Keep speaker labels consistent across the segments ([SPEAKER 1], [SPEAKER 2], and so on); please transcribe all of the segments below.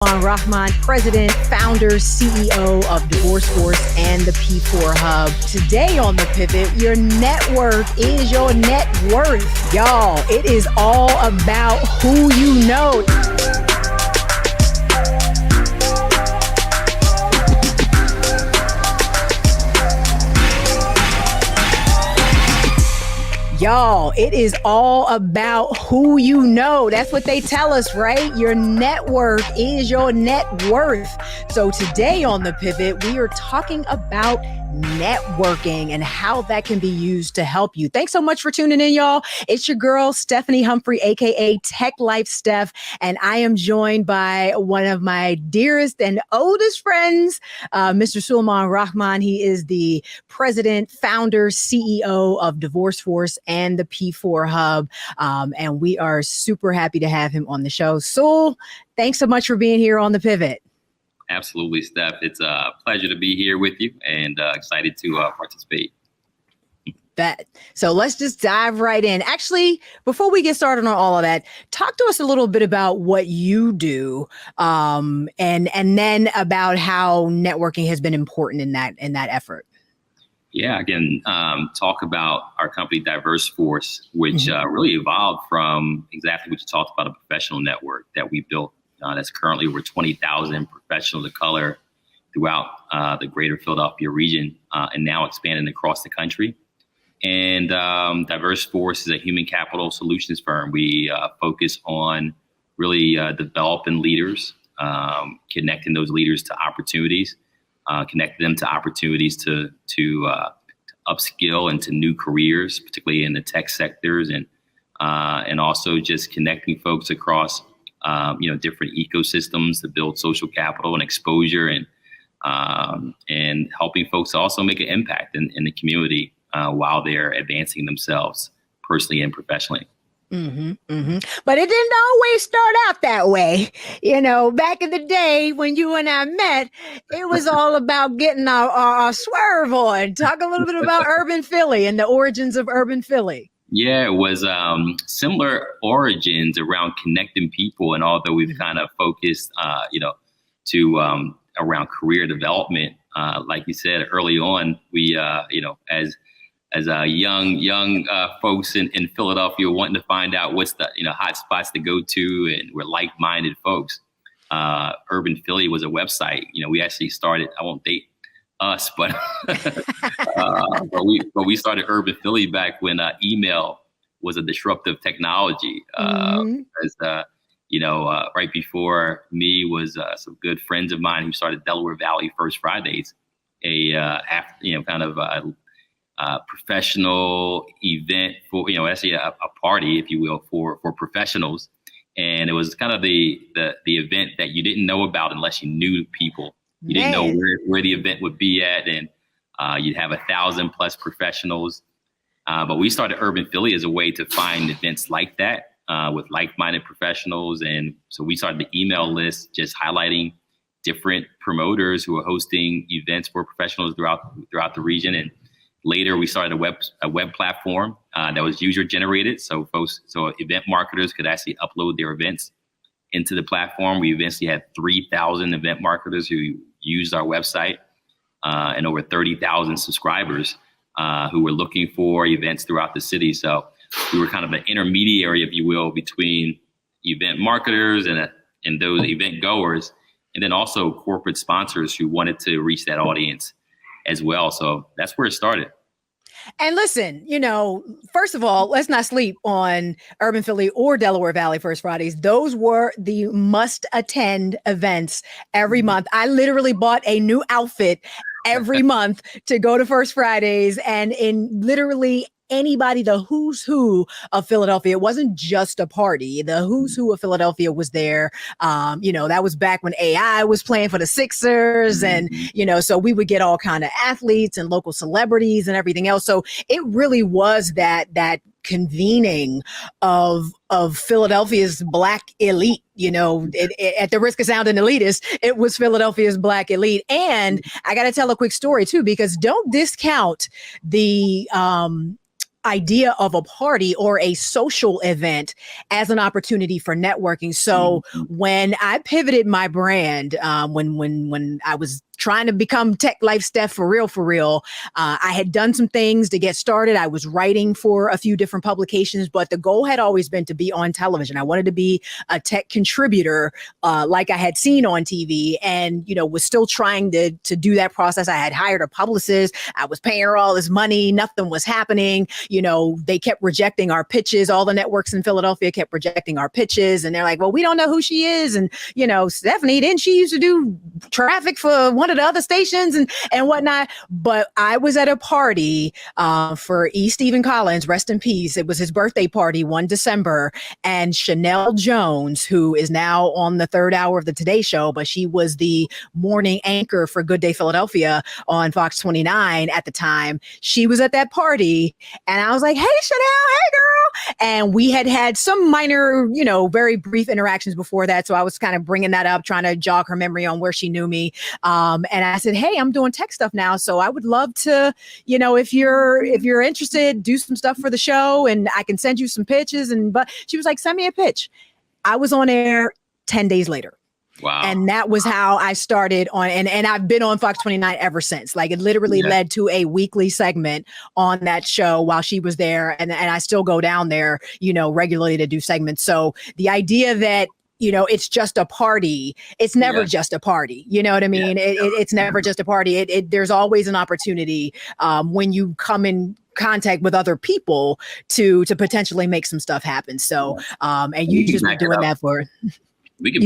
[SPEAKER 1] Sulaiman Rahman, President, Founder, CEO of DiverseForce and the P4Hub. Today on The Pivot, your network is your net worth. Y'all, it is all about who you know. Y'all, it is all about who you know. That's what they tell us, right? Your network is your net worth. So today on The Pivot, we are talking about networking and how that can be used to help you. Thanks so much for tuning in, y'all. It's your girl, Stephanie Humphrey, aka Tech Life Steph, and I am joined by one of my dearest and oldest friends, Mr. Sulaiman Rahman. He is the president, founder, CEO of DiverseForce and the P4Hub, and we are super happy to have him on the show. Sul, thanks so much for being here on The Pivot.
[SPEAKER 2] Absolutely, Steph. It's a pleasure to be here with you and excited to participate.
[SPEAKER 1] Bet. So let's just dive right in. Actually, before we get started on all of that, talk to us a little bit about what you do, and then about how networking has been important in that effort.
[SPEAKER 2] Yeah, I can talk about our company, DiverseForce, which really evolved from exactly what you talked about, a professional network that we built. That's currently over 20,000 professionals of color throughout the greater Philadelphia region, and now expanding across the country. And DiverseForce is a human capital solutions firm. We focus on really developing leaders, connecting those leaders to opportunities, connecting them to opportunities to upskill into new careers, particularly in the tech sectors, and also just connecting folks across different ecosystems to build social capital and exposure, and helping folks also make an impact in the community while they're advancing themselves personally and professionally.
[SPEAKER 1] But it didn't always start out that way. You know, back in the day when you and I met, it was all about getting our swerve on. Talk a little bit about urban Philly and the origins of urban Philly.
[SPEAKER 2] Yeah, it was similar origins around connecting people. And although we've kind of focused, around career development, like you said early on, we, as young folks in Philadelphia wanting to find out what's the, hot spots to go to, and we're like-minded folks. Urban Philly was a website. We actually started, I won't date us, but but we started Urban Philly back when email was a disruptive technology. Right before me was some good friends of mine who started Delaware Valley First Fridays, professional event for actually a party, if you will, for professionals. And it was kind of the event that you didn't know about unless you knew people. You didn't know where the event would be at, and you'd have 1,000+ professionals. But we started Urban Philly as a way to find events like that with like-minded professionals. And so we started the email list, just highlighting different promoters who are hosting events for professionals throughout the region. And later we started a web platform that was user generated. So event marketers could actually upload their events into the platform. We eventually had 3,000 event marketers who used our website, and over 30,000 subscribers who were looking for events throughout the city. So we were kind of an intermediary, if you will, between event marketers and those event goers, and then also corporate sponsors who wanted to reach that audience as well. So that's where it started.
[SPEAKER 1] And listen, first of all, let's not sleep on Urban Philly or Delaware Valley First Fridays. Those were the must-attend events every month. I literally bought a new outfit every month to go to First Fridays, and in literally anybody, the who's who of Philadelphia. It wasn't just a party. The who's who of Philadelphia was there. That was back when AI was playing for the Sixers, and, so we would get all kind of athletes and local celebrities and everything else. So it really was that convening of Philadelphia's Black elite. At the risk of sounding elitist, it was Philadelphia's Black elite. And I got to tell a quick story too, because don't discount the idea of a party or a social event as an opportunity for networking. So when I pivoted my brand, when I was trying to become tech life Steph for real, I had done some things to get started. I was writing for a few different publications, but the goal had always been to be on television. I wanted to be a tech contributor, like I had seen on TV, and, you know, was still trying to do that process. I had hired a publicist. I was paying her all this money. Nothing was happening. You know, they kept rejecting our pitches. All the networks in Philadelphia kept rejecting our pitches. And they're like, well, we don't know who she is. And, you know, Stephanie, didn't she used to do traffic for one of the other stations and whatnot? But I was at a party for E. Stephen Collins, rest in peace. It was his birthday party, 1 December. And Chanel Jones, who is now on the third hour of the Today Show, but she was the morning anchor for Good Day Philadelphia on Fox 29 at the time. She was at that party. And I was like, hey, Chanel, hey, girl. And we had some minor, you know, very brief interactions before that. So I was kind of bringing that up, trying to jog her memory on where she knew me. And I said, hey, I'm doing tech stuff now. So I would love to, you know, if you're interested, do some stuff for the show and I can send you some pitches. But she was like, send me a pitch. I was on air 10 days later.
[SPEAKER 2] Wow.
[SPEAKER 1] And that was how I started on, and I've been on Fox 29 ever since. Like, it literally led to a weekly segment on that show while she was there. And I still go down there, you know, regularly to do segments. So the idea that, you know, it's just a party. It's never just a party. You know what I mean? It's never just a party. There's always an opportunity when you come in contact with other people to potentially make some stuff happen. So, and you just been doing that for,
[SPEAKER 2] we can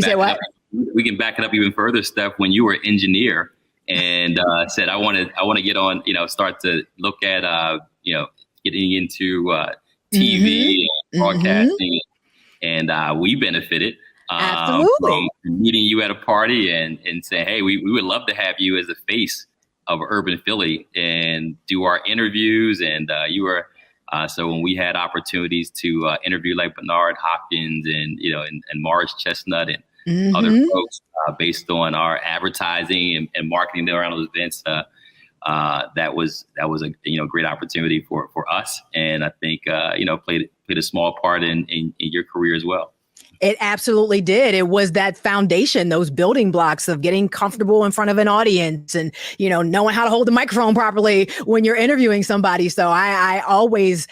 [SPEAKER 2] we can back it up even further, Steph, when you were an engineer and said, I want to get on, you know, start to look at, you know, getting into TV and broadcasting. And we benefited from meeting you at a party and say, hey, we would love to have you as the face of urban Philly and do our interviews. And you were, so when we had opportunities to interview like Bernard Hopkins and, you know, and Morris Chestnut and other folks based on our advertising and marketing around those events, that was a, you know, great opportunity for us. And I think, you know, played a small part in your career as well.
[SPEAKER 1] It absolutely did. It was that foundation, those building blocks of getting comfortable in front of an audience and, you know, knowing how to hold the microphone properly when you're interviewing somebody. So I always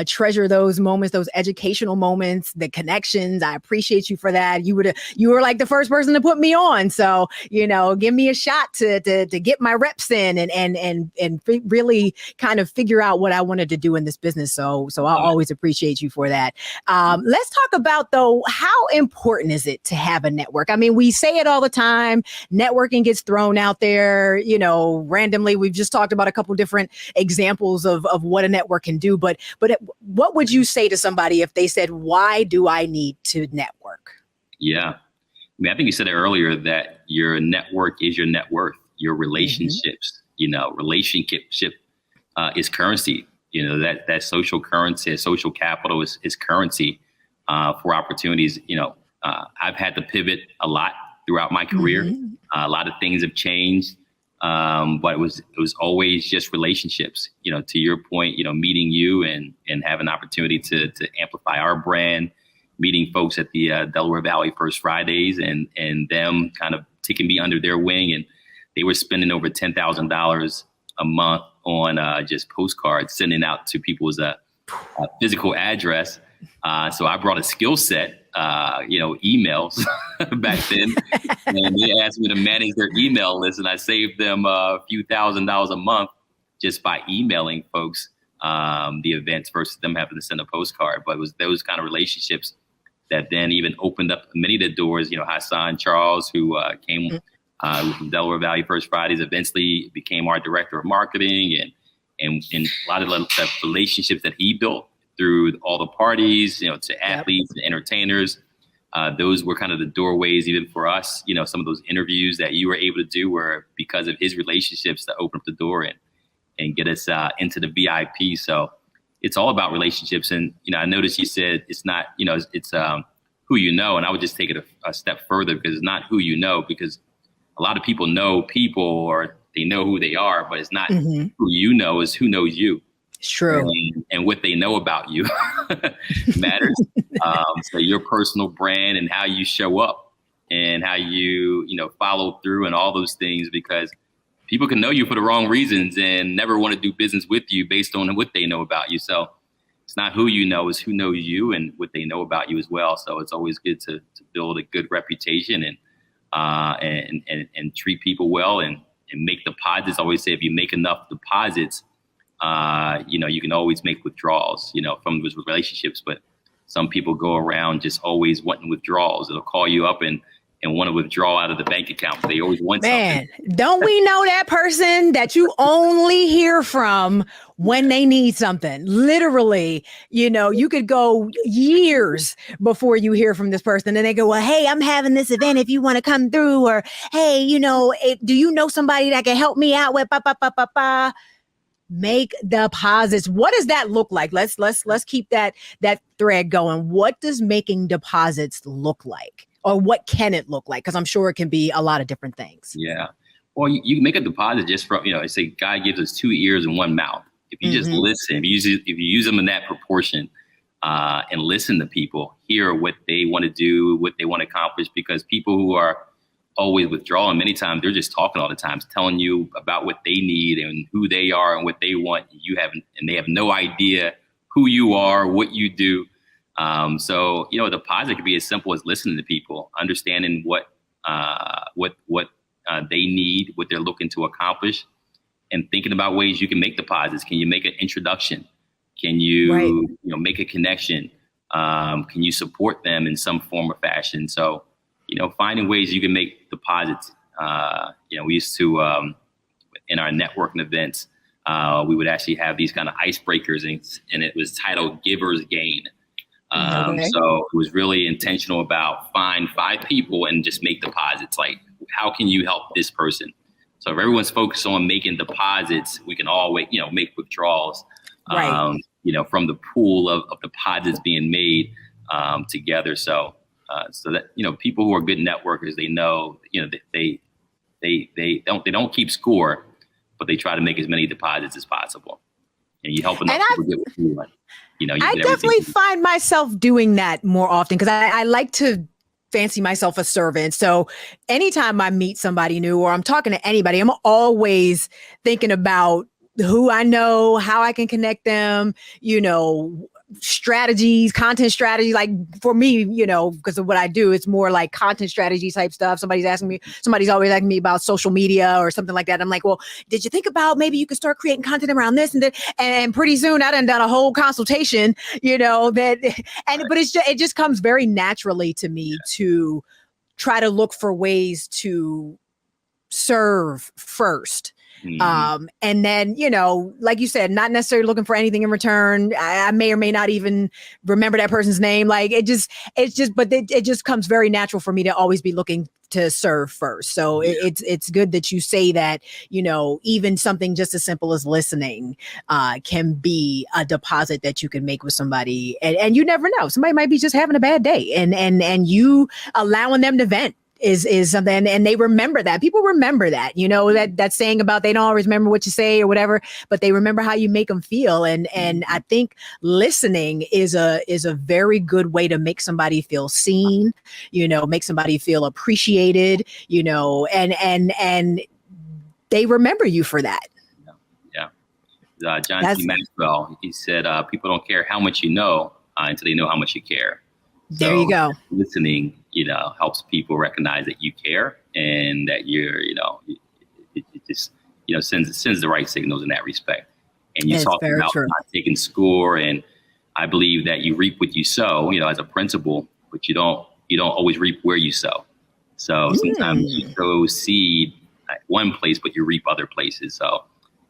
[SPEAKER 1] treasure those moments, those educational moments, the connections. I appreciate you for that. You were like the first person to put me on. So, you know, give me a shot to get my reps in and really kind of figure out what I wanted to do in this business. So I'll always appreciate you for that. Let's talk about, though, how important is it to have a network? I mean, we say it all the time. Networking gets thrown out there, you know, randomly. We've just talked about a couple different examples of what a network can do. But what would you say to somebody if they said, why do I need to network? Yeah.
[SPEAKER 2] I mean, I think you said it earlier that your network is your net worth, your relationships, you know, relationship is currency. You know, that social currency, social capital is currency. For opportunities. You know, I've had to pivot a lot throughout my career. A lot of things have changed, but it was always just relationships. You know, to your point, you know, meeting you and having an opportunity to amplify our brand, meeting folks at the Delaware Valley First Fridays and them kind of taking me under their wing, and they were spending over $10,000 a month on just postcards, sending out to people's physical address. So I brought a skill set, you know, emails back then, and they asked me to manage their email list, and I saved them a few $1,000s a month just by emailing folks the events versus them having to send a postcard. But it was those kind of relationships that then even opened up many of the doors. You know, Hassan Charles, who came from Delaware Valley First Fridays, eventually became our director of marketing, and a lot of the relationships that he built through all the parties, you know, to athletes and entertainers. Those were kind of the doorways, even for us. You know, some of those interviews that you were able to do were because of his relationships to open up the door and get us into the VIP. So it's all about relationships. And, you know, I noticed you said it's not, you know, it's who you know. And I would just take it a step further, because it's not who you know, because a lot of people know people or they know who they are, but it's not who you know, is who knows you.
[SPEAKER 1] It's true.
[SPEAKER 2] And what they know about you matters. So your personal brand and how you show up and how you follow through and all those things, because people can know you for the wrong reasons and never want to do business with you based on what they know about you. So it's not who you know, it's who knows you and what they know about you as well. So it's always good to build a good reputation and treat people well and make deposits. I always say if you make enough deposits, you can always make withdrawals, from those relationships. But some people go around just always wanting withdrawals. It'll call you up and want to withdraw out of the bank account. They always want something.
[SPEAKER 1] Don't we know that person that you only hear from when they need something? Literally, you could go years before you hear from this person. And they go, well, hey, I'm having this event if you want to come through. Or, hey, do you know somebody that can help me out with Make deposits. What does that look like? Let's keep that thread going. What does making deposits look like? Or what can it look like? Because I'm sure it can be a lot of different things.
[SPEAKER 2] Yeah. Well, you can make a deposit just from, say God gives us 2 ears and 1 mouth. If you just listen, if you use them in that proportion and listen to people, hear what they want to do, what they want to accomplish, because people who are always withdrawing, many times they're just talking all the time, telling you about what they need and who they are and what they want. And they have no idea who you are, what you do. So, a deposit could be as simple as listening to people, understanding what they need, what they're looking to accomplish, and thinking about ways you can make deposits. Can you make an introduction? Can you, make a connection? Can you support them in some form or fashion? So, finding ways you can make deposits. We used to, in our networking events, we would actually have these kind of icebreakers, and it was titled Givers Gain. So it was really intentional about find 5 people and just make deposits. Like, how can you help this person? So if everyone's focused on making deposits, we can all make withdrawals, from the pool of deposits being made together. So that, people who are good networkers, they know, that they don't keep score, but they try to make as many deposits as possible. And you help enough people get what you want.
[SPEAKER 1] I definitely find myself doing that more often because I like to fancy myself a servant. So anytime I meet somebody new or I'm talking to anybody, I'm always thinking about who I know, how I can connect them, strategies, content strategy. Like for me, because of what I do, it's more like content strategy type stuff. Somebody's always asking me about social media or something like that. I'm like, well, did you think about maybe you could start creating content around this and that? And pretty soon I done a whole consultation, but it just comes very naturally to me to try to look for ways to serve first. And then, like you said, not necessarily looking for anything in return. I may or may not even remember that person's name. Like it just comes very natural for me to always be looking to serve first. So it's good that you say that, even something just as simple as listening can be a deposit that you can make with somebody. And you never know. Somebody might be just having a bad day and you allowing them to vent is something, and they remember that. People remember that, that saying about they don't always remember what you say or whatever, but they remember how you make them feel. And I think listening is a very good way to make somebody feel seen, make somebody feel appreciated, and they remember you for that.
[SPEAKER 2] Yeah. John C. Maxwell, he said, people don't care how much you know until they know how much you care.
[SPEAKER 1] There you go.
[SPEAKER 2] Listening, helps people recognize that you care and that you're, it just, sends the right signals in that respect. And you talk about not taking score, and I believe that you reap what you sow, as a principle, but you don't always reap where you sow. So sometimes you sow seed at one place, but you reap other places. So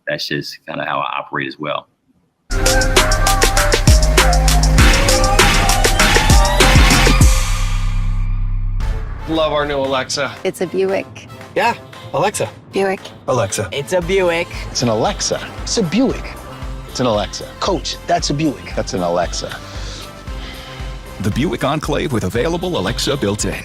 [SPEAKER 2] that's just kind of how I operate as well.
[SPEAKER 3] Love our new Alexa.
[SPEAKER 4] It's a Buick.
[SPEAKER 3] Yeah, Alexa.
[SPEAKER 4] Buick.
[SPEAKER 3] Alexa.
[SPEAKER 5] It's a Buick.
[SPEAKER 3] It's an Alexa. It's a Buick. It's an Alexa. Coach, that's a Buick. That's an Alexa.
[SPEAKER 6] The Buick Enclave with available Alexa built in.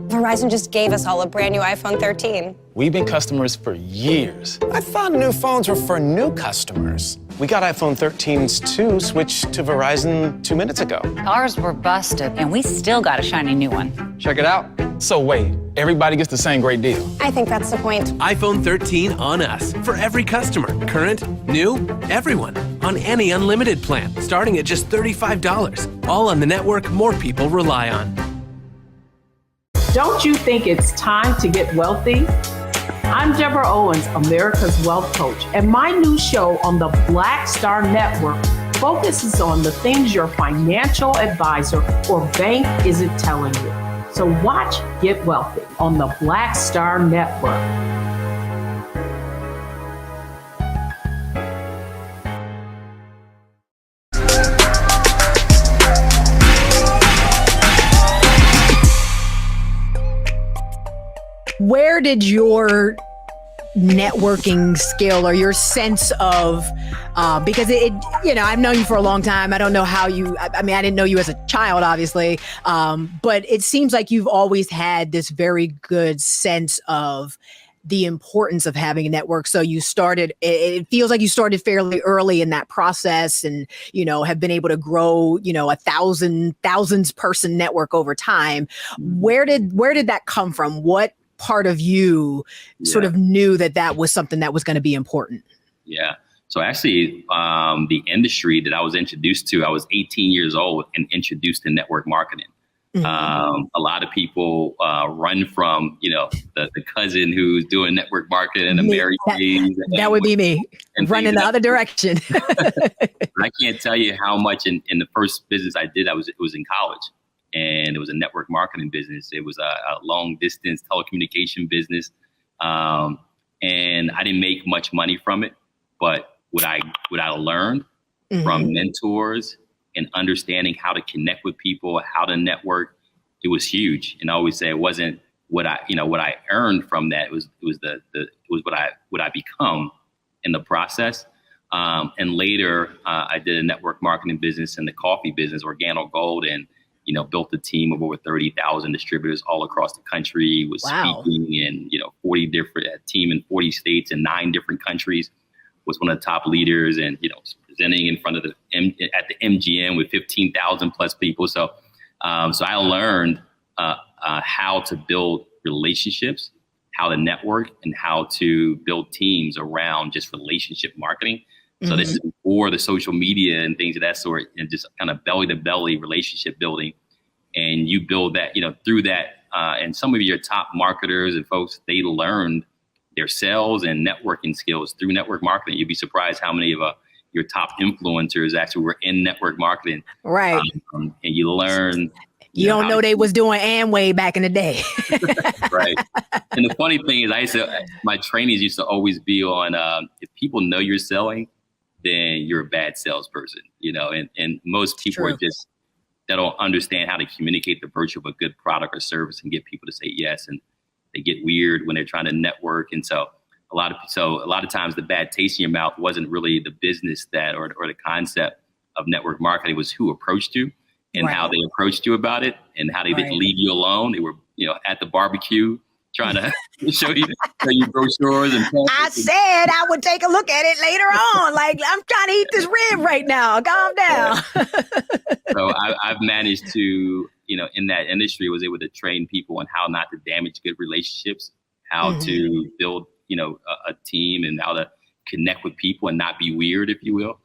[SPEAKER 7] Verizon just gave us all a brand new iPhone 13.
[SPEAKER 8] We've been customers for years.
[SPEAKER 5] I thought new phones were for new customers.
[SPEAKER 4] We got iPhone 13s too, switched to Verizon 2 minutes ago.
[SPEAKER 5] Ours were busted, and we still got a shiny new one.
[SPEAKER 3] Check it out. So wait, everybody gets the same great deal.
[SPEAKER 7] I think that's the point.
[SPEAKER 8] iPhone 13 on us for every customer. Current, new, everyone. On any unlimited plan, starting at just $35. All on the network more people rely on.
[SPEAKER 9] Don't you think it's time to get wealthy? I'm Deborah Owens, America's Wealth Coach, and my new show on the Black Star Network focuses on the things your financial advisor or bank isn't telling you. So watch Get Wealthy on the Black Star Network.
[SPEAKER 1] Where did your networking skill or your sense of, because I've known you for a long time. I don't know how I didn't know you as a child, obviously. But it seems like you've always had this very good sense of the importance of having a network. So it feels like you started fairly early in that process and, have been able to grow, a thousands person network over time. Where did that come from? What part of you sort of knew that was something that was going to be important?
[SPEAKER 2] Yeah. So actually, the industry that I was introduced to, I was 18 years old and introduced to network marketing. Mm-hmm. A lot of people run from, the cousin who's doing network marketing and
[SPEAKER 1] that would be me running the other direction.
[SPEAKER 2] I can't tell you how much in the first business I did. It was in college. And it was a network marketing business. It was a long distance telecommunication business. And I didn't make much money from it, but what I learned from mentors and understanding how to connect with people, how to network, it was huge. And I always say it wasn't what I earned from that. It was what I become in the process. And later I did a network marketing business in the coffee business, Organo Gold, and built a team of over 30,000 distributors all across the country, was speaking in, 40 different team in 40 states and 9 different countries, was one of the top leaders and, presenting in front of at the MGM with 15,000 plus people. So I learned how to build relationships, how to network, and how to build teams around just relationship marketing. So this is before the social media and things of that sort, and just kind of belly to belly relationship building. And you build that, through that. And some of your top marketers and folks, they learned their sales and networking skills through network marketing. You'd be surprised how many of your top influencers actually were in network marketing.
[SPEAKER 1] Right.
[SPEAKER 2] And you learn.
[SPEAKER 1] You don't know they was doing Amway back in the day.
[SPEAKER 2] Right. And the funny thing is, my trainings used to always be on, if people know you're selling, then you're a bad salesperson, and most people are just, they don't understand how to communicate the virtue of a good product or service and get people to say yes. And they get weird when they're trying to network. And so a lot of times the bad taste in your mouth wasn't really the business or the concept of network marketing, was who approached you and how they approached you about it and how they didn't leave you alone. They were, at the barbecue trying to show you brochures and
[SPEAKER 1] I said I would take a look at it later on. Like, I'm trying to eat this rib right now. Calm down.
[SPEAKER 2] So I've managed to, in that industry, was able to train people on how not to damage good relationships, how to build, a team, and how to connect with people and not be weird, if you will.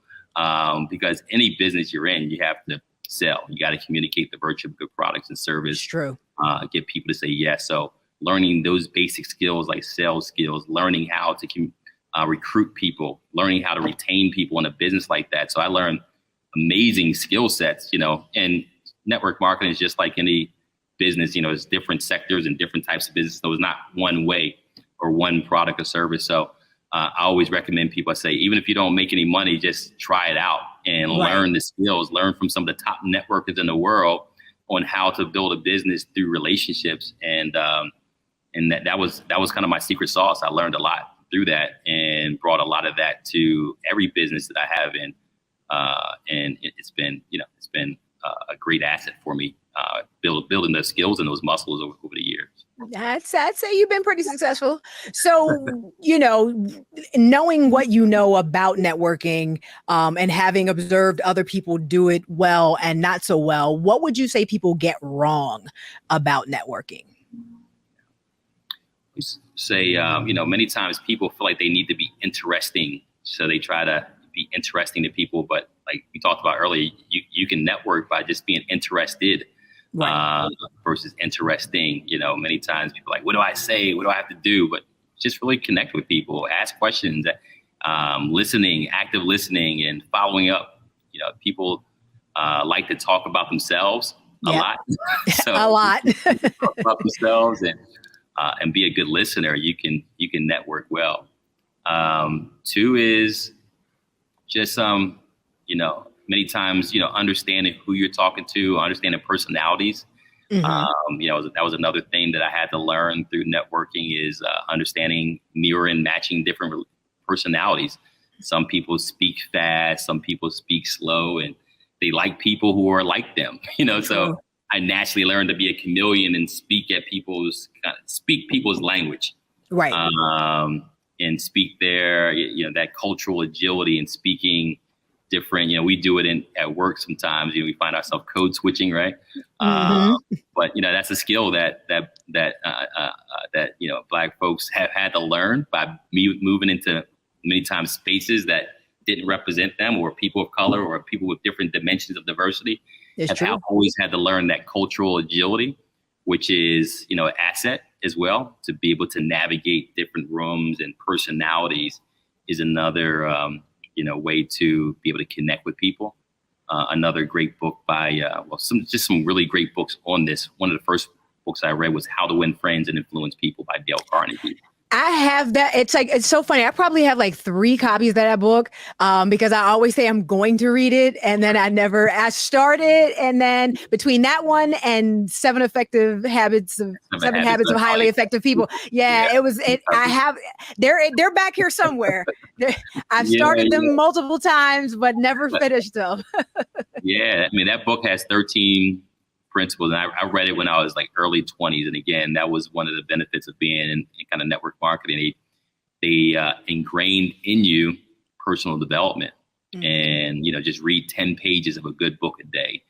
[SPEAKER 2] Because any business you're in, you have to sell. You got to communicate the virtue of good products and service.
[SPEAKER 1] It's true.
[SPEAKER 2] Get people to say yes. So learning those basic skills like sales skills, learning how to recruit people, learning how to retain people in a business like that. So I learned amazing skill sets, and network marketing is just like any business, there's different sectors and different types of business. So it's not one way or one product or service. So I always recommend people, I say, even if you don't make any money, just try it out and learn the skills, learn from some of the top networkers in the world on how to build a business through relationships. And that was kind of my secret sauce. I learned a lot through that and brought a lot of that to every business that I have in. And it's been a great asset for me, building those skills and those muscles over the years.
[SPEAKER 1] I'd say you've been pretty successful. So, knowing what you know about networking, and having observed other people do it well and not so well, what would you say people get wrong about networking?
[SPEAKER 2] Say, many times people feel like they need to be interesting, so they try to be interesting to people. But like we talked about earlier, you can network by just being interested. Right. Versus interesting. Many times people are like, what do I say? What do I have to do? But just really connect with people, ask questions, listening, active listening, and following up. People like to talk about themselves a lot. So
[SPEAKER 1] a lot.
[SPEAKER 2] Talk about themselves and be a good listener. You can network well. 2 is just many times, understanding who you're talking to, understanding personalities. Mm-hmm. That was another thing that I had to learn through networking is understanding, mirroring, matching different personalities. Some people speak fast, some people speak slow, and they like people who are like them. So I naturally learned to be a chameleon and speak people's language, right? And speak that cultural agility and speaking different. We do it at work sometimes. We find ourselves code switching, right? Mm-hmm. But that's a skill that Black folks have had to learn by me moving into many times spaces that didn't represent them, or people of color, or people with different dimensions of diversity. Have always had to learn that cultural agility, which is an asset as well, to be able to navigate different rooms and personalities is another way to be able to connect with people. Another great book by, some really great books on this. One of the first books I read was How to Win Friends and Influence People by Dale Carnegie.
[SPEAKER 1] I have that. It's so funny. I probably have like 3 copies of that book because I always say I'm going to read it. And then I started. And then between that one and 7 habits of highly effective people. Yeah. They're back here somewhere. I've started them multiple times, but never finished them.
[SPEAKER 2] Yeah. I mean, that book has 13 principles. And I read it when I was like early 20s. And again, that was one of the benefits of being in kind of network marketing. They ingrained in you personal development. And, just read 10 pages of a good book a day.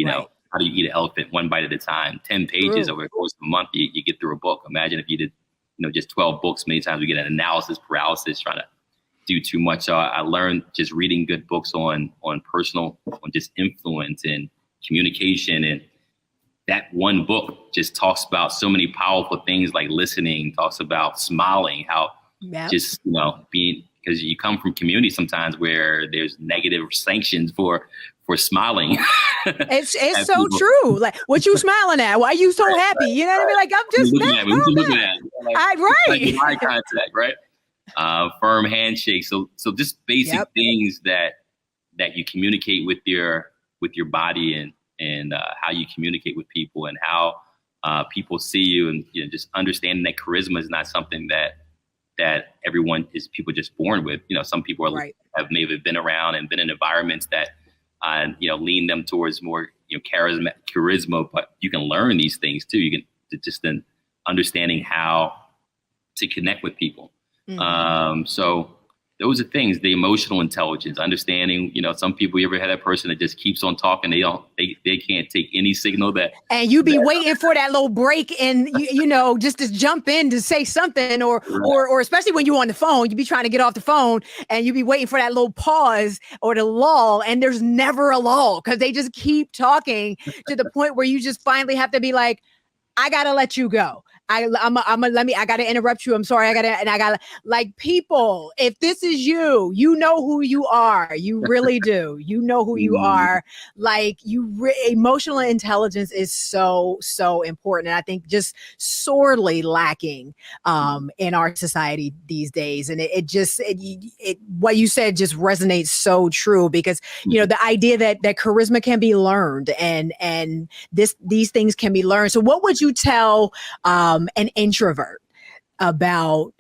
[SPEAKER 2] How do you eat an elephant 1 bite at a time? 10 pages over the course of a month, you get through a book. Imagine if you did, just 12 books. Many times we get an analysis paralysis trying to do too much. So I learned just reading good books on just influence and communication. And that one book just talks about so many powerful things like listening, talks about smiling, how just, being, because you come from communities sometimes where there's negative sanctions for smiling.
[SPEAKER 1] It's so true. Like, what you smiling at? Why are you so happy? You know what I mean? Like, I'm just looking at right.
[SPEAKER 2] Eye contact, right? Firm handshake. So just basic things that you communicate with your body and how you communicate with people and how people see you, and just understanding that charisma is not something that everyone is people just born with. Some people have maybe been around and been in environments that lean them towards more charisma, but you can learn these things too. You can just in understanding how to connect with people. Mm-hmm. So those are things, the emotional intelligence, understanding, some people, you ever had that person that just keeps on talking. They can't take any signal
[SPEAKER 1] and you be waiting for that little break and, just to jump in to say something or especially when you're on the phone, you be trying to get off the phone and you be waiting for that little pause or the lull. And there's never a lull because they just keep talking to the point where you just finally have to be like, I got to let you go. I got to interrupt you. I'm sorry. I got to like people, if this is you, know who you are. You really do. You know who you are. Like emotional intelligence is so, so important. And I think just sorely lacking in our society these days. And it what you said just resonates so true because, the idea that charisma can be learned and these things can be learned. So what would you tell an introvert about,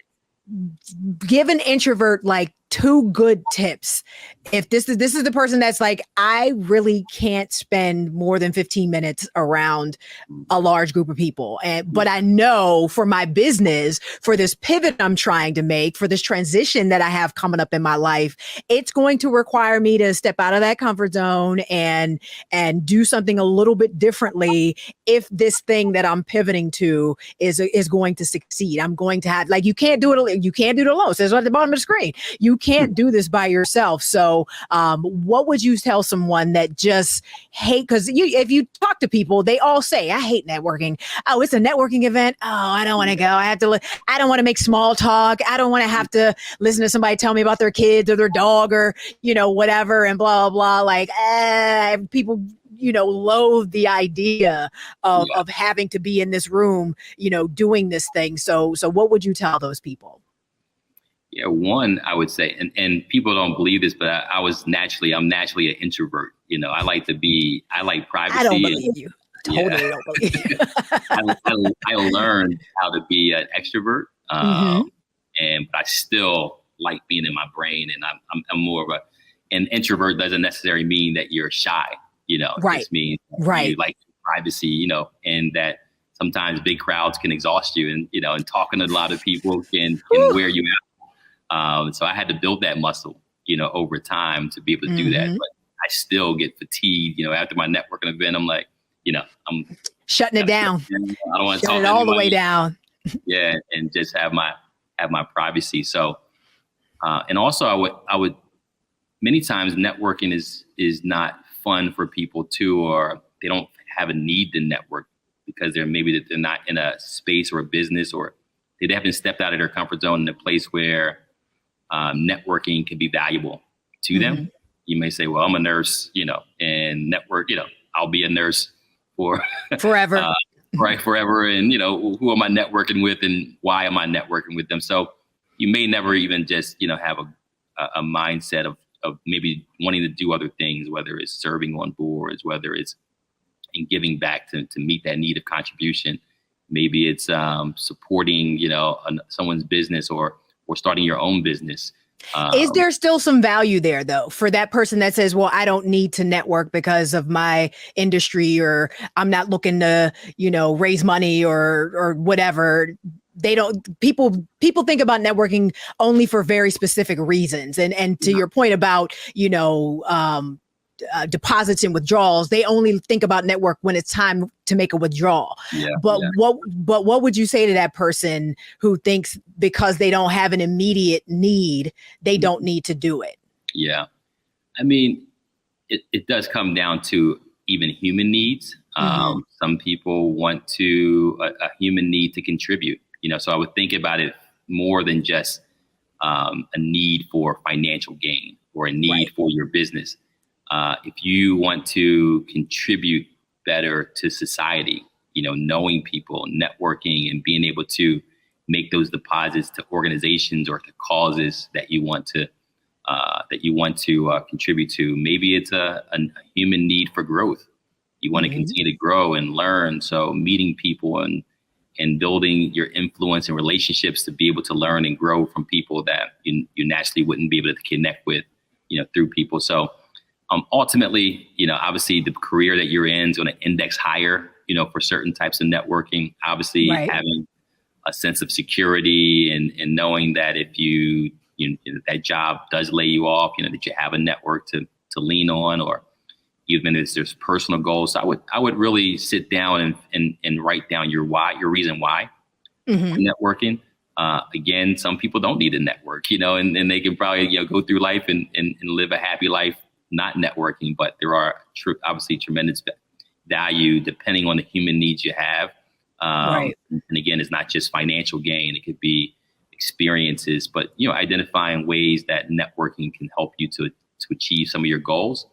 [SPEAKER 1] give an introvert like 2 good tips. If this is the person that's like, I really can't spend more than 15 minutes around a large group of people. But I know for my business, for this pivot I'm trying to make, for this transition that I have coming up in my life, it's going to require me to step out of that comfort zone and do something a little bit differently if this thing that I'm pivoting to is going to succeed. I'm going to have, like, you can't do it alone. It says at the bottom of the screen. You can't do this by yourself. So what would you tell someone that just because if you talk to people, they all say, I hate networking. Oh, it's a networking event. Oh, I don't want to go. I don't want to make small talk. I don't want to have to listen to somebody tell me about their kids or their dog or, whatever and blah, blah, blah. Like, people, loathe the idea of having to be in this room, doing this thing. So what would you tell those people?
[SPEAKER 2] Yeah, one, I would say, and people don't believe this, but I'm naturally an introvert. I like privacy.
[SPEAKER 1] I don't believe you. Totally don't believe you.
[SPEAKER 2] I learned how to be an extrovert, but I still like being in my brain, and I'm more of an introvert. Doesn't necessarily mean that you're shy. It just means you like privacy. And that sometimes big crowds can exhaust you, and talking to a lot of people can wear you out. So I had to build that muscle, over time to be able to do that. But I still get fatigued, after my networking event. I'm like, I'm
[SPEAKER 1] shutting it down.
[SPEAKER 2] I don't want to talk
[SPEAKER 1] it all the way down.
[SPEAKER 2] Yeah, and just have my privacy. So, and also I would many times networking is not fun for people too, or they don't have a need to network because they're not in a space or a business, or they haven't stepped out of their comfort zone in a place where networking can be valuable to them. You may say, well, I'm a nurse, and network, I'll be a nurse for
[SPEAKER 1] forever.
[SPEAKER 2] Forever. And, who am I networking with and why am I networking with them? So you may never even just, have a mindset of maybe wanting to do other things, whether it's serving on boards, whether it's in giving back to meet that need of contribution. Maybe it's supporting, someone's business or starting your own business.
[SPEAKER 1] Is there still some value there, though, for that person that says, well, I don't need to network because of my industry, or I'm not looking to, raise money or whatever? People think about networking only for very specific reasons. And to your point about, deposits and withdrawals, they only think about network when it's time to make a withdrawal. What would you say to that person who thinks because they don't have an immediate need, they don't need to do it? Yeah.
[SPEAKER 2] I mean, it does come down to even human needs. Some people want a human need to contribute, so I would think about it more than just a need for financial gain or a need for your business. If you want to contribute better to society, knowing people, networking, and being able to make those deposits to organizations or to causes that you want to contribute to. Maybe it's a human need for growth. You want to continue to grow and learn. So meeting people and building your influence and relationships to be able to learn and grow from people that you naturally wouldn't be able to connect with, through people. So ultimately, obviously the career that you're in is going to index higher, for certain types of networking. Obviously, having a sense of security and knowing that if that job does lay you off, that you have a network to lean on, or even if there's personal goals. So I would really sit down and write down your reason why for networking. Again, some people don't need a network, and they can probably go through life and live a happy life not networking, but there are obviously tremendous value depending on the human needs you have. And again, it's not just financial gain. It could be experiences, but, identifying ways that networking can help you to achieve some of your goals.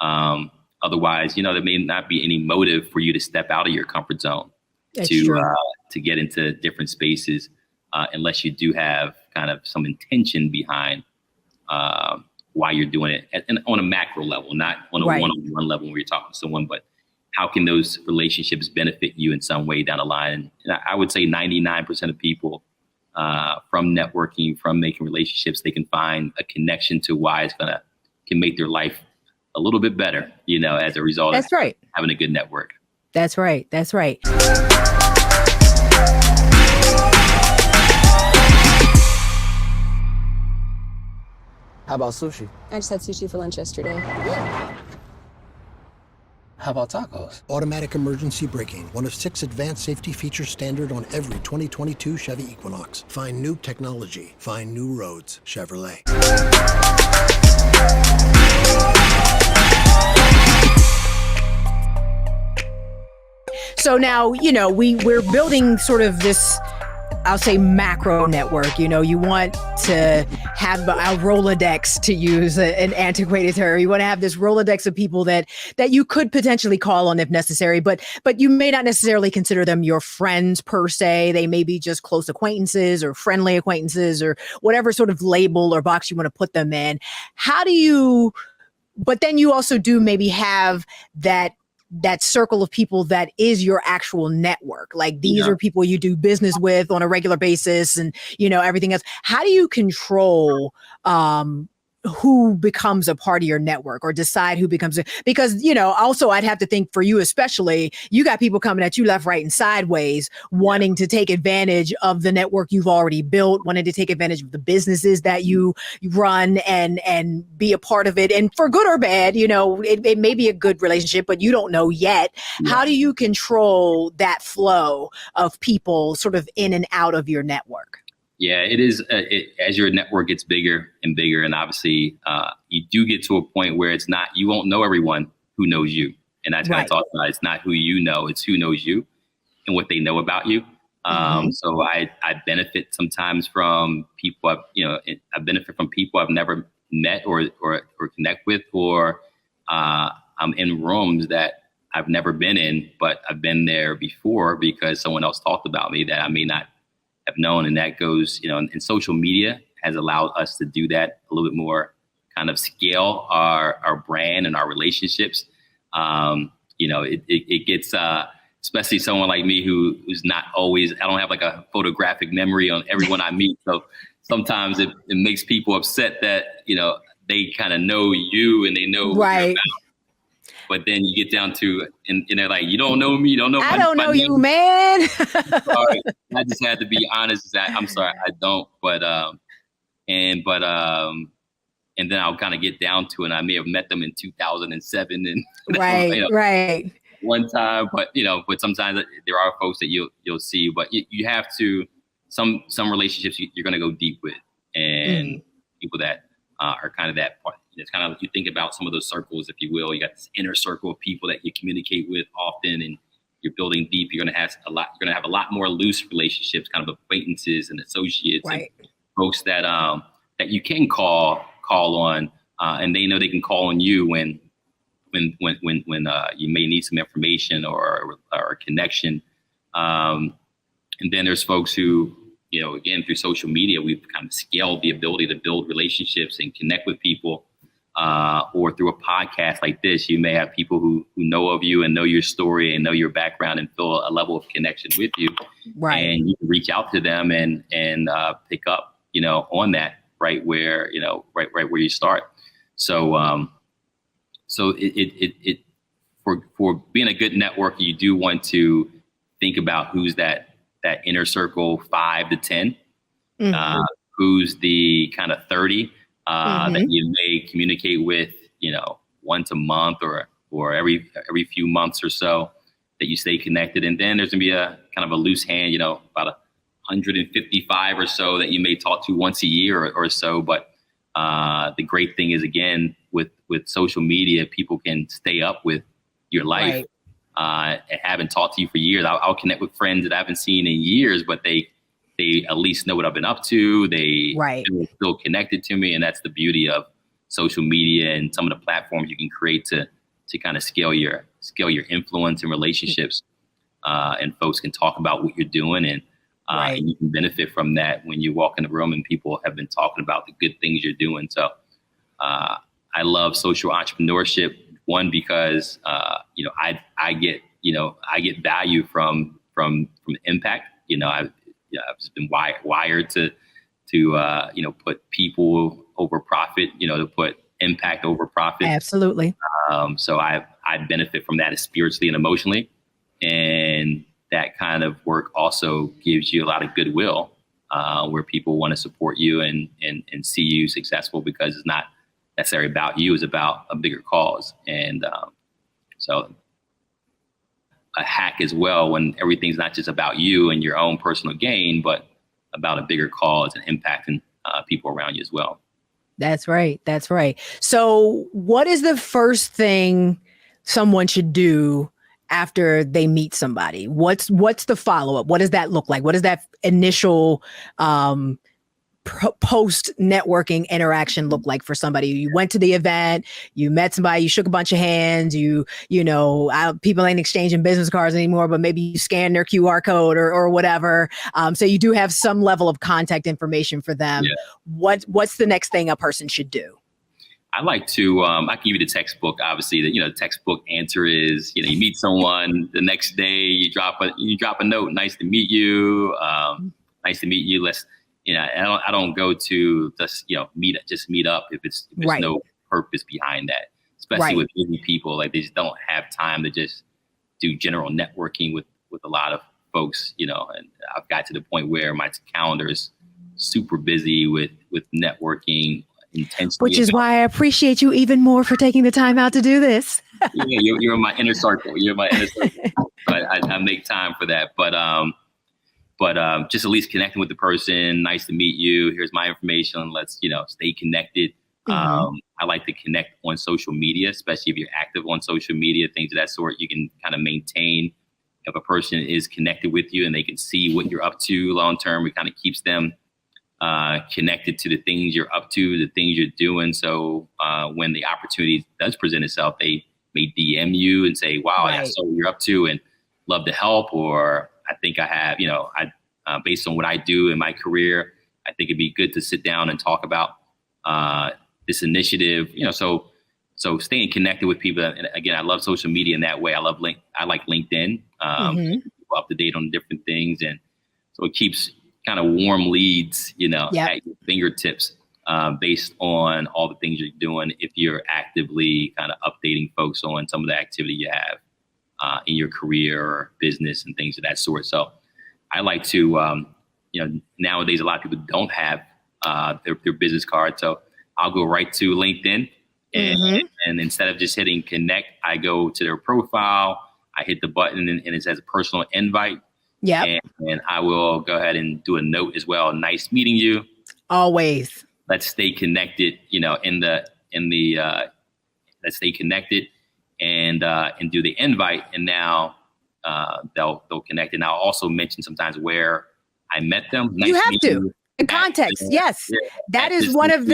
[SPEAKER 2] Otherwise, there may not be any motive for you to step out of your comfort zone to get into different spaces unless you do have kind of some intention behind why you're doing it and on a macro level, not on a one-on-one level where you're talking to someone, but how can those relationships benefit you in some way down the line? And I would say 99% of people, from networking, from making relationships, they can find a connection to why can make their life a little bit better, as a result of having a good network.
[SPEAKER 1] That's right. That's right.
[SPEAKER 3] How about sushi?
[SPEAKER 7] I just had sushi for lunch yesterday.
[SPEAKER 3] How about tacos?
[SPEAKER 10] Automatic emergency braking, one of 6 advanced safety features standard on every 2022 Chevy Equinox. Find new technology. Find new roads. Chevrolet.
[SPEAKER 1] So now, we're building sort of this, I'll say, macro network. You want to have a Rolodex, to use an antiquated term. You want to have this Rolodex of people that you could potentially call on if necessary, but you may not necessarily consider them your friends per se. They may be just close acquaintances or friendly acquaintances or whatever sort of label or box you want to put them in. But then you also do maybe have that circle of people that is your actual network. Like these are people you do business with on a regular basis and, everything else. How do you control who becomes a part of your network or decide who becomes because, also I'd have to think for you, especially, you got people coming at you left, right, and sideways, wanting to take advantage of the network you've already built, wanting to take advantage of the businesses that you run and be a part of it. And for good or bad, it may be a good relationship, but you don't know yet. Yeah. How do you control that flow of people sort of in and out of your network?
[SPEAKER 2] Yeah, it is. As your network gets bigger and bigger, and obviously you do get to a point where you won't know everyone who knows you. And that's what I talk about. It's not who you know, it's who knows you and what they know about you. So I benefit sometimes from people I benefit from people I've never met or connect with, or I'm in rooms that I've never been in, but I've been there before because someone else talked about me that I may not have known. And that goes, and social media has allowed us to do that a little bit more, kind of scale our brand and our relationships. It gets, especially someone like me who's not always, I don't have like a photographic memory on everyone I meet. So sometimes it makes people upset that, they kind of know you and they know what you're about. But then you get down to, and they're like, you don't know me, you don't know
[SPEAKER 1] I don't know you, man.
[SPEAKER 2] Sorry, I just had to be honest. I'm sorry, I don't. But and then I'll kind of get down to it. And I may have met them in 2007, and
[SPEAKER 1] right.
[SPEAKER 2] one time. But but sometimes there are folks that you'll see. But you have to some relationships you're going to go deep with, and people that are kind of that part. It's kind of, you think about some of those circles, if you will. You got this inner circle of people that you communicate with often, and you're building deep. You're going to have a lot more loose relationships, kind of acquaintances and associates, and folks that you can call on, and they know they can call on you when you may need some information or a connection. And then there's folks who, again, through social media, we've kind of scaled the ability to build relationships and connect with people. Or through a podcast like this, you may have people who know of you and know your story and know your background and feel a level of connection with you. Right. And you can reach out to them and pick up, on that right where you start. So, it for being a good networker, you do want to think about who's that inner circle 5 to 10, who's the kind of 30. That you may communicate with, once a month or every few months or so, that you stay connected. And then there's gonna be a kind of a loose hand, about 155 or so that you may talk to once a year or so. But the great thing is, again, with social media, people can stay up with your life and haven't talked to you for years. I'll connect with friends that I haven't seen in years, but they at least know what I've been up to. They feel connected to me. And that's the beauty of social media and some of the platforms you can create to kind of scale your influence and relationships. And folks can talk about what you're doing, and you can benefit from that when you walk in the room and people have been talking about the good things you're doing. So I love social entrepreneurship, one, because I get value from impact. I've just been wired to put people over profit, to put impact over profit.
[SPEAKER 1] Absolutely.
[SPEAKER 2] So I benefit from that spiritually and emotionally. And that kind of work also gives you a lot of goodwill, where people want to support you and see you successful, because it's not necessarily about you, it's about a bigger cause. And so a hack as well, when everything's not just about you and your own personal gain, but about a bigger cause and impacting people around you as well.
[SPEAKER 1] That's right. That's right. So what is the first thing someone should do after they meet somebody? What's the follow-up? What does that look like? What does that initial post networking interaction look like for somebody? You went to the event, you met somebody, you shook a bunch of hands, people ain't exchanging business cards anymore, but maybe you scan their QR code or whatever. So you do have some level of contact information for them. Yeah. What's the next thing a person should do?
[SPEAKER 2] I like to, I can give you the textbook. Obviously, the textbook answer is, you meet someone the next day, you drop a note. Nice to meet you. Nice to meet you. Let's, I don't go to just, meet up if there's right. no purpose behind that, especially right. with busy people. Like, they just don't have time to just do general networking with a lot of folks, and I've got to the point where my calendar is super busy with networking intensely.
[SPEAKER 1] Which is why I appreciate you even more for taking the time out to do this.
[SPEAKER 2] Yeah, you're in my inner circle. But I make time for that. But just at least connecting with the person. Nice to meet you. Here's my information. Let's, stay connected. Mm-hmm. I like to connect on social media, especially if you're active on social media, things of that sort. You can kind of maintain if a person is connected with you and they can see what you're up to long term. It kind of keeps them connected to the things you're up to, the things you're doing. So when the opportunity does present itself, they may DM you and say, wow, right. I saw what you're up to and love to help. Or I think I have, based on what I do in my career, I think it'd be good to sit down and talk about this initiative, so staying connected with people. And again, I love social media in that way. I like LinkedIn, people up to date on different things. And so it keeps kind of warm leads, yep. at your fingertips, based on all the things you're doing. If you're actively kind of updating folks on some of the activity you have in your career or business and things of that sort. So I like to, nowadays a lot of people don't have their business card. So I'll go right to LinkedIn and instead of just hitting connect, I go to their profile, I hit the button and it says personal invite.
[SPEAKER 1] Yeah.
[SPEAKER 2] And I will go ahead and do a note as well. Nice meeting you.
[SPEAKER 1] Always.
[SPEAKER 2] Let's stay connected, let's stay connected and do the invite. And now they'll connect. And I'll also mention sometimes where I met them. Nice
[SPEAKER 1] you have to. In context, yes. That is one of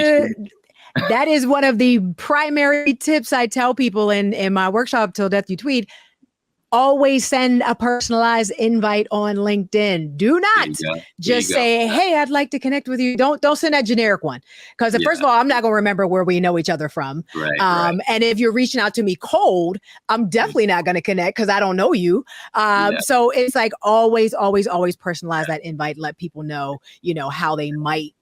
[SPEAKER 1] the primary tips I tell people in my workshop, Till Death You Tweet. Always send a personalized invite on LinkedIn. Do not just say, hey, I'd like to connect with you. Don't send that generic one. Because first of all, I'm not going to remember where we know each other from.
[SPEAKER 2] Right.
[SPEAKER 1] And if you're reaching out to me cold, I'm definitely not going to connect because I don't know you. So it's like always personalize that invite. Let people know, how they might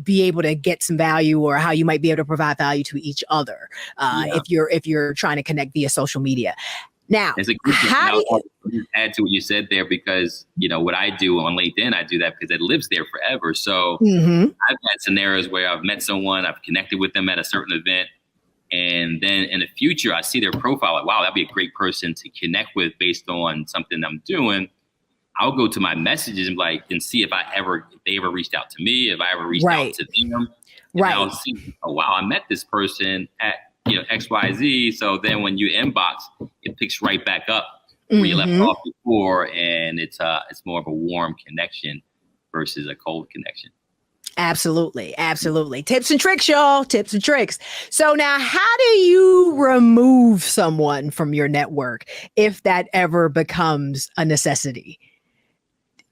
[SPEAKER 1] be able to get some value or how you might be able to provide value to each other. If you're trying to connect via social media. Now,
[SPEAKER 2] how do you add to what you said there? Because, what I do on LinkedIn, I do that because it lives there forever. So I've had scenarios where I've met someone, I've connected with them at a certain event. And then in the future, I see their profile like, wow, that'd be a great person to connect with based on something I'm doing. I'll go to my messages and see if they ever reached out to me, if I ever reached out to them. And I'll see, oh, wow, I met this person at XYZ. So then when you inbox, it picks right back up where you left off before. And it's more of a warm connection versus a cold connection.
[SPEAKER 1] Absolutely. Absolutely. Tips and tricks, y'all. Tips and tricks. So now how do you remove someone from your network if that ever becomes a necessity?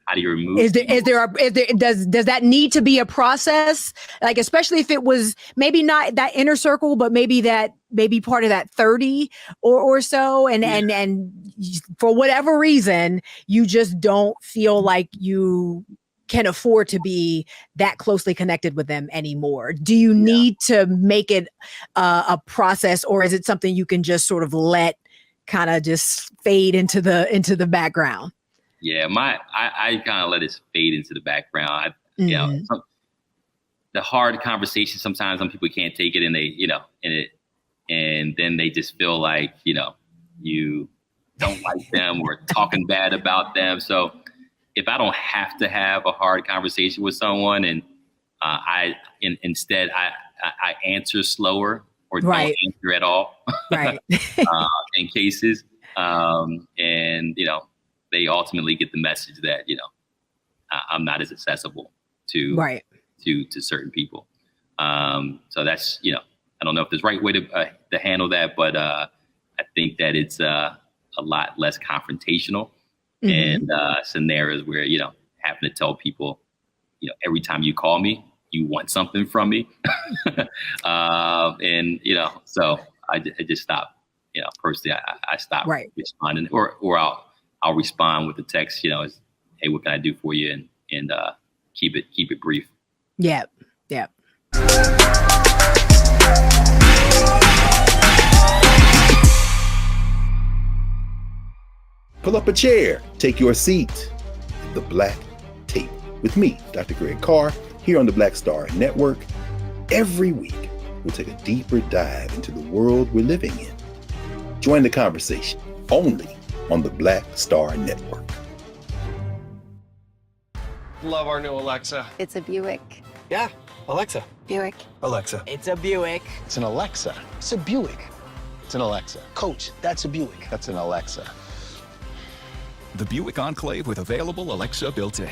[SPEAKER 2] How do you remove?
[SPEAKER 1] Does that need to be a process? Like, especially if it was maybe not that inner circle, but maybe part of that 30 or so. And for whatever reason, you just don't feel like you can afford to be that closely connected with them anymore. Do you need to make it a process, or is it something you can just sort of let kind of just fade into the background?
[SPEAKER 2] Yeah, I kind of let it fade into the background. The hard conversation, sometimes some people can't take it, and and then they just feel like, you don't like them or talking bad about them. So if I don't have to have a hard conversation with someone, and instead I answer slower or don't answer at all, in cases, and they ultimately get the message that I'm not as accessible to certain people. So that's I don't know if there's the right way to handle that, but I think that it's a lot less confrontational, and scenarios where having to tell people every time you call me you want something from me, and so I just stop. Personally, I stop responding, or I'll respond with a text. As, hey, what can I do for you, and keep it brief.
[SPEAKER 1] Yeah.
[SPEAKER 11] Pull up a chair, take your seat. The Black Tape with me, Dr. Greg Carr, here on the Black Star Network. Every week, we'll take a deeper dive into the world we're living in. Join the conversation only on the Black Star Network.
[SPEAKER 4] Love our new Alexa.
[SPEAKER 7] It's a Buick.
[SPEAKER 4] Yeah, Alexa.
[SPEAKER 7] Buick.
[SPEAKER 4] Alexa.
[SPEAKER 3] It's a Buick. It's an Alexa. It's a Buick. It's an Alexa. Coach, that's a Buick. That's an Alexa.
[SPEAKER 6] The Buick Enclave with available Alexa built-in.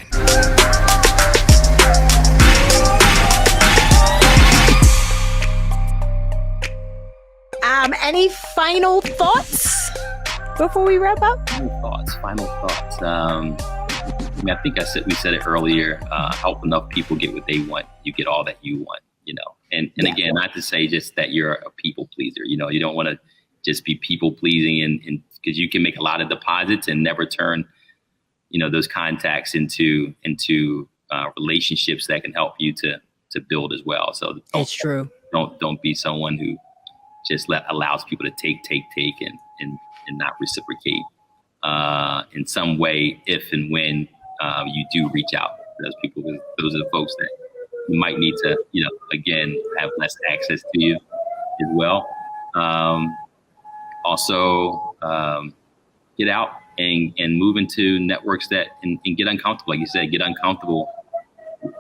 [SPEAKER 1] Any final thoughts before we wrap up?
[SPEAKER 2] Final thoughts. I think we said it earlier. Help enough people get what they want, you get all that you want. And again, not to say just that you're a people pleaser. You don't want to just be people pleasing, and because you can make a lot of deposits and never turn those contacts into relationships that can help you to build as well. So
[SPEAKER 1] it's true.
[SPEAKER 2] Don't be someone who just allows people to take and not reciprocate in some way if and when you do reach out to those people. Those are the folks that you might need to again have less access to you as well. Also, get out and move into networks that and get uncomfortable. Like you said, get uncomfortable.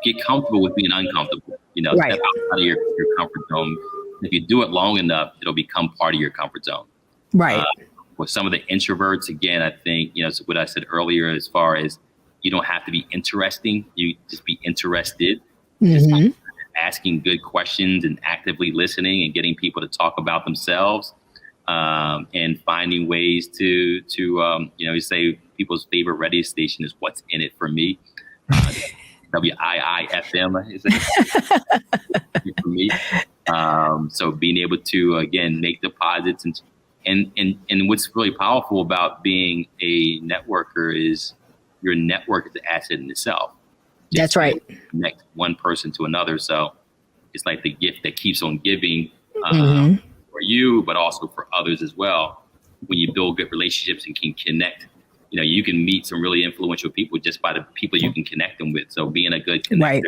[SPEAKER 2] Get comfortable with being uncomfortable. Step outside of your comfort zone. If you do it long enough, it'll become part of your comfort zone.
[SPEAKER 1] Right.
[SPEAKER 2] With some of the introverts, again, I think, so what I said earlier, as far as you don't have to be interesting, you just be interested. Just asking good questions and actively listening and getting people to talk about themselves. And finding ways to you say people's favorite radio station is What's In It For Me. WIIFM is it for me. So being able to, again, make deposits and what's really powerful about being a networker is your network is an asset in itself.
[SPEAKER 1] That's right.
[SPEAKER 2] Connect one person to another. So it's like the gift that keeps on giving. For you, but also for others as well. When you build good relationships and can connect, you can meet some really influential people just by the people you can connect them with. So being a good connector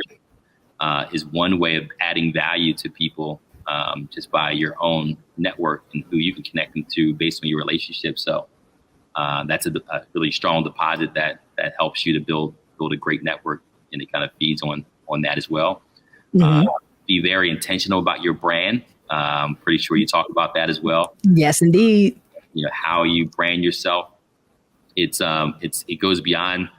[SPEAKER 2] is one way of adding value to people, just by your own network and who you can connect them to based on your relationship. So that's a really strong deposit that helps you to build a great network, and it kind of feeds on that as well. Be very intentional about your brand. I'm pretty sure you talk about that as well.
[SPEAKER 1] Yes, indeed.
[SPEAKER 2] How you brand yourself. It goes beyond.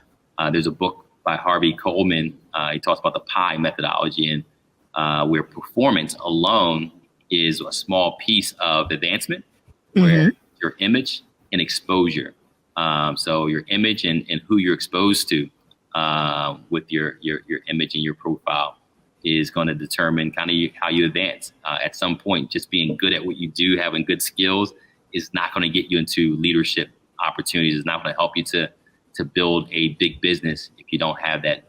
[SPEAKER 2] There's a book by Harvey Coleman. He talks about the PI methodology, and where performance alone is a small piece of advancement, where your image and exposure. So your image and who you're exposed to with your image and your profile is going to determine kind of how you advance. At some point, just being good at what you do, having good skills, is not going to get you into leadership opportunities. It's not going to help you to build a big business if you don't have that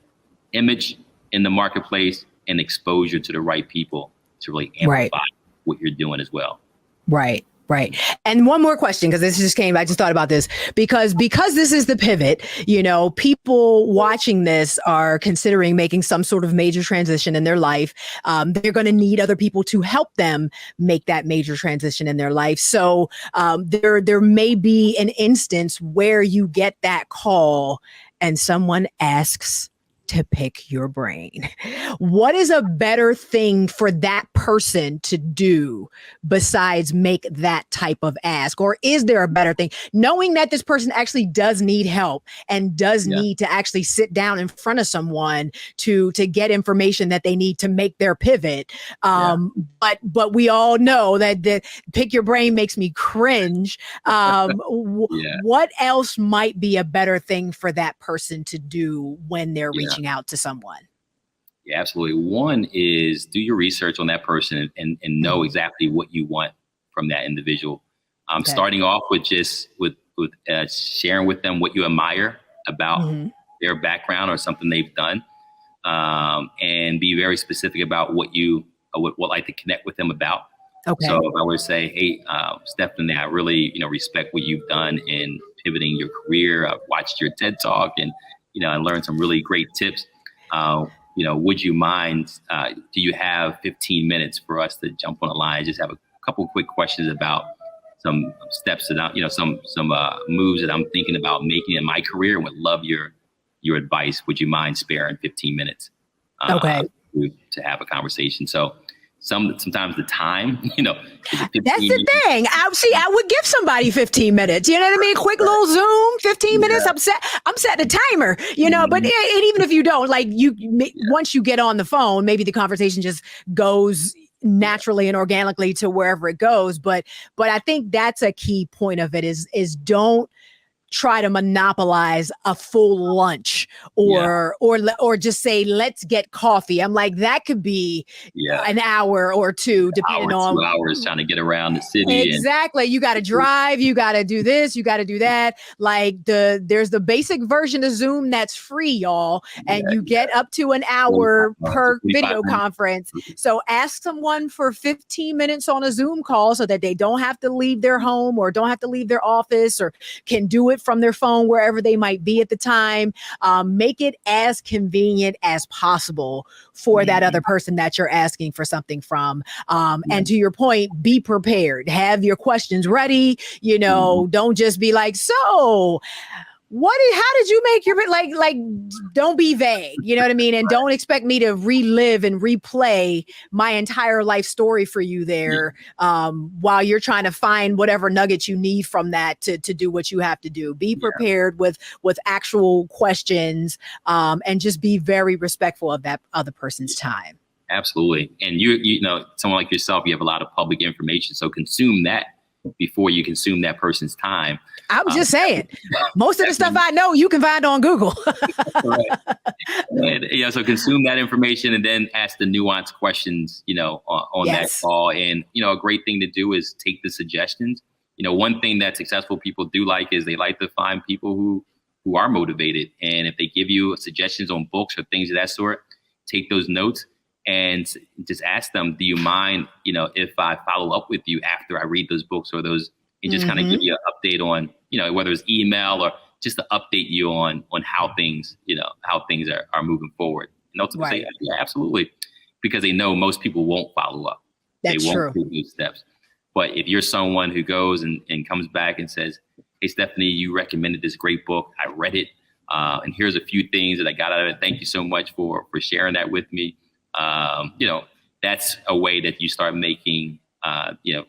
[SPEAKER 2] image in the marketplace and exposure to the right people to really amplify what you're doing as well.
[SPEAKER 1] Right. Right. And one more question, because this just came, I just thought about this because this is the pivot, you know, people watching this are considering making some sort of major transition in their life. They're going to need other people to help them make that major transition in their life. So there may be an instance where you get that call and someone asks to pick your brain. What is a better thing for that person to do besides make that type of ask? Or is there a better thing? Knowing that this person actually does need help and does need to actually sit down in front of someone to get information that they need to make their pivot. But we all know that the pick your brain makes me cringe. What else might be a better thing for that person to do when they're reaching out to someone?
[SPEAKER 2] Yeah, absolutely. One is do your research on that person and know exactly what you want from that individual. Starting off with just with sharing with them what you admire about their background or something they've done, and be very specific about what you would like to connect with them about. Okay. So if I would say, hey, Stephanie, I really respect what you've done in pivoting your career. I've watched your TED Talk and I learned some really great tips. Would you mind, do you have 15 minutes for us to jump on the line? Just have a couple quick questions about some steps that some moves that I'm thinking about making in my career and would love your advice. Would you mind sparing 15 minutes to have a conversation? So sometimes the time, that's
[SPEAKER 1] the thing. I would give somebody 15 minutes. You know what I mean? Quick little Zoom, 15 minutes. I'm setting a timer. But and even if you don't, once you get on the phone, maybe the conversation just goes naturally and organically to wherever it goes. But I think that's a key point of it is don't try to monopolize a full lunch or just say, let's get coffee. I'm like, that could be an hour or two, depending on
[SPEAKER 2] 2 hours trying to get around the city.
[SPEAKER 1] Exactly. You got to drive, you got to do this, you got to do that. Like there's the basic version of Zoom that's free, y'all. And you get up to an hour per video conference. So ask someone for 15 minutes on a Zoom call so that they don't have to leave their home or don't have to leave their office or can do it from their phone, wherever they might be at the time. Make it as convenient as possible for that other person that you're asking for something from. And to your point, be prepared. Have your questions ready. Don't just be like, so how did you make your, don't be vague, you know what I mean? And don't expect me to relive and replay my entire life story for you there while you're trying to find whatever nuggets you need from that to do what you have to do. Be prepared with actual questions and just be very respectful of that other person's time.
[SPEAKER 2] Absolutely. And someone like yourself, you have a lot of public information, so consume that before you consume that person's time.
[SPEAKER 1] I'm just saying, most of the stuff I know you can find on Google.
[SPEAKER 2] So consume that information and then ask the nuanced questions, on that call. And, a great thing to do is take the suggestions. One thing that successful people do is they like to find people who are motivated. And if they give you suggestions on books or things of that sort, take those notes and just ask them, do you mind, if I follow up with you after I read those books or those, and just kind of give you an update on, whether it's email or just to update you on how things, are moving forward. And ultimately say, yeah, absolutely. Because they know most people won't follow up.
[SPEAKER 1] That's
[SPEAKER 2] they won't do those steps. But if you're someone who goes and comes back and says, hey, Stephanie, you recommended this great book. I read it. And here's a few things that I got out of it. Thank you so much for sharing that with me. That's a way that you start making,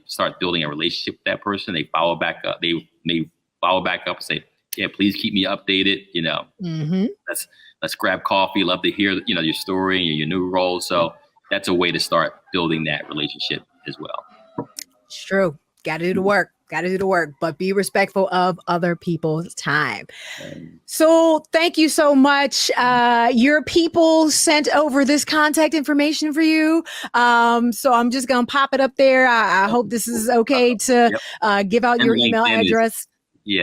[SPEAKER 2] start building a relationship with that person. They follow back up. They may follow back up and say, yeah, please keep me updated. Let's grab coffee. Love to hear, your story and your new role. So that's a way to start building that relationship as well.
[SPEAKER 1] It's true. Got to do the work. But be respectful of other people's time. So thank you so much. Your people sent over this contact information for you. So I'm just going to pop it up there. I hope this is okay to give out your email address.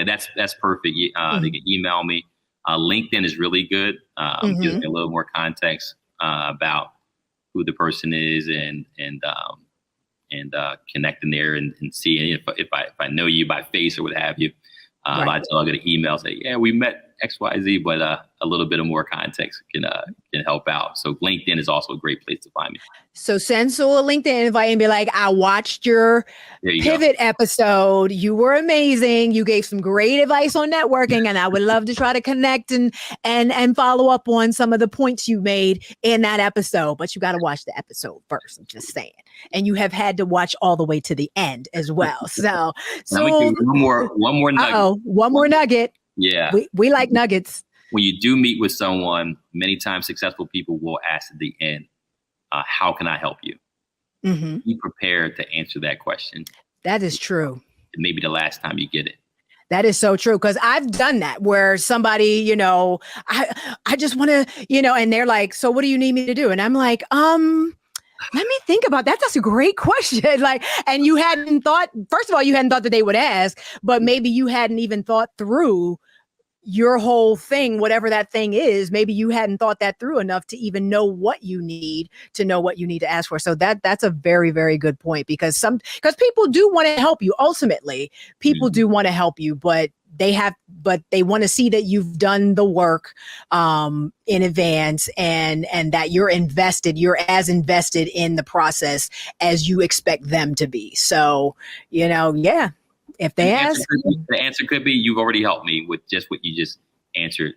[SPEAKER 2] That's perfect. They can email me. LinkedIn is really good. Gives me a little more context about who the person is and connecting there and seeing if I know you by face or what have you. A lot of times I'll get an email say, yeah, we met XYZ, but a little bit of more context can help out. So LinkedIn is also a great place to find me.
[SPEAKER 1] So send Sul a LinkedIn invite and be like, I watched your Pivot episode. You were amazing. You gave some great advice on networking, and I would love to try to connect and follow up on some of the points you made in that episode. But you got to watch the episode first. I'm just saying. And you have had to watch all the way to the end as well. So
[SPEAKER 2] one more nugget.
[SPEAKER 1] One more nugget.
[SPEAKER 2] Yeah.
[SPEAKER 1] We like nuggets.
[SPEAKER 2] When you do meet with someone, many times successful people will ask at the end, how can I help you? Be prepared to answer that question. That is true. It may be the last time you get it.
[SPEAKER 1] That is so true. Because I've done that where somebody, I just want to, and they're like, so what do you need me to do? And I'm like, let me think about that. That's a great question. And you hadn't thought, first of all, you hadn't thought that they would ask, but maybe you hadn't even thought through your whole thing, whatever that thing is. Maybe you hadn't thought that through enough to even know what you need to ask for. So that's a very, very good point, because people do want to help you. Ultimately, people do want to help you, but they want to see that you've done the work in advance and that you're as invested in the process as you expect them to be. So, if they ask,
[SPEAKER 2] the answer could be, you've already helped me with just what you just answered.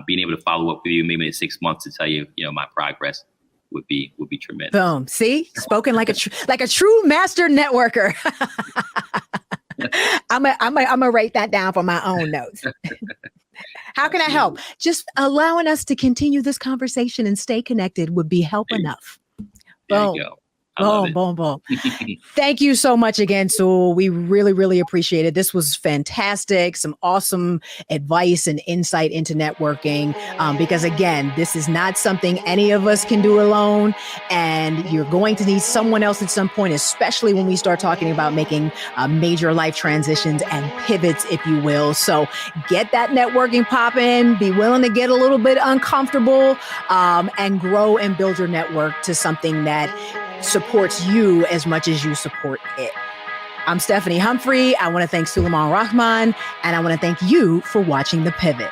[SPEAKER 2] Being able to follow up with you maybe in 6 months to tell you, my progress would be tremendous.
[SPEAKER 1] Boom. See, spoken like a true master networker. I'm gonna write that down for my own notes. How can I help? Just allowing us to continue this conversation and stay connected would be help enough.
[SPEAKER 2] There you go.
[SPEAKER 1] Boom. Thank you so much again, Sul. We really, really appreciate it. This was fantastic. Some awesome advice and insight into networking. Because again, this is not something any of us can do alone. And you're going to need someone else at some point, especially when we start talking about making major life transitions and pivots, if you will. So get that networking popping, be willing to get a little bit uncomfortable, and grow and build your network to something that supports you as much as you support it. I'm Stephanie Humphrey. I want to thank Sulaiman Rahman, and I want to thank you for watching The Pivot.